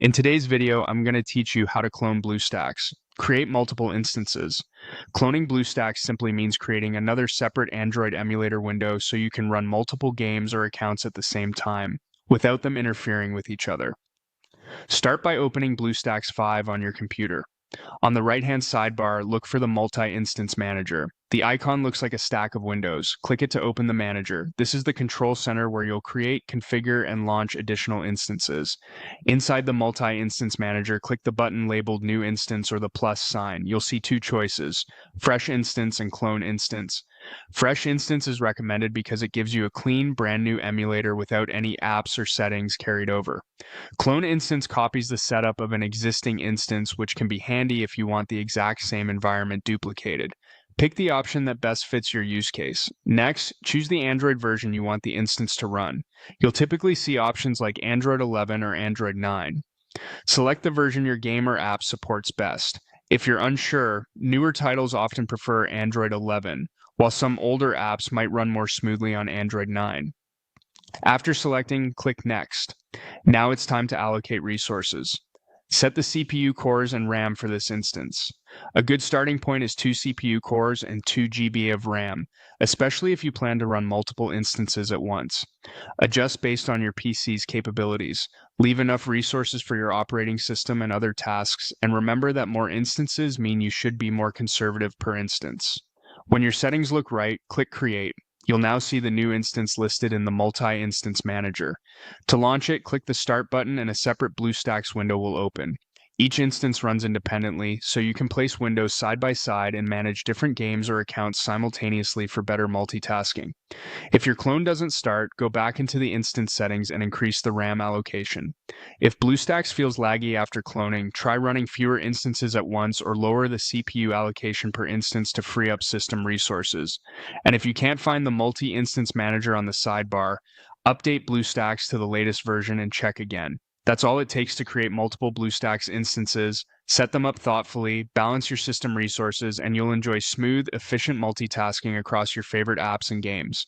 In today's video, I'm going to teach you how to clone BlueStacks. Create multiple instances. Cloning BlueStacks simply means creating another separate Android emulator window so you can run multiple games or accounts at the same time, without them interfering with each other. Start by opening BlueStacks 5 on your computer. On the right-hand sidebar, look for the Multi-Instance Manager. The icon looks like a stack of windows. Click it to open the manager. This is the control center where you'll create, configure, and launch additional instances. Inside the Multi-Instance Manager, click the button labeled New Instance or the plus sign. You'll see two choices, Fresh Instance and Clone Instance. Fresh Instance is recommended because it gives you a clean, brand new emulator without any apps or settings carried over. Clone Instance copies the setup of an existing instance, which can be handy if you want the exact same environment duplicated. Pick the option that best fits your use case. Next, choose the Android version you want the instance to run. You'll typically see options like Android 11 or Android 9. Select the version your game or app supports best. If you're unsure, newer titles often prefer Android 11, while some older apps might run more smoothly on Android 9. After selecting, click Next. Now it's time to allocate resources. Set the CPU cores and RAM for this instance. A good starting point is 2 CPU cores and 2 GB of RAM, especially if you plan to run multiple instances at once. Adjust based on your PC's capabilities. Leave enough resources for your operating system and other tasks, and remember that more instances mean you should be more conservative per instance. When your settings look right, click Create. You'll now see the new instance listed in the Multi-Instance Manager. To launch it, click the Start button and a separate BlueStacks window will open. Each instance runs independently, so you can place windows side by side and manage different games or accounts simultaneously for better multitasking. If your clone doesn't start, go back into the instance settings and increase the RAM allocation. If BlueStacks feels laggy after cloning, try running fewer instances at once or lower the CPU allocation per instance to free up system resources. And if you can't find the Multi-Instance Manager on the sidebar, update BlueStacks to the latest version and check again. That's all it takes to create multiple BlueStacks instances. Set them up thoughtfully, balance your system resources, and you'll enjoy smooth, efficient multitasking across your favorite apps and games.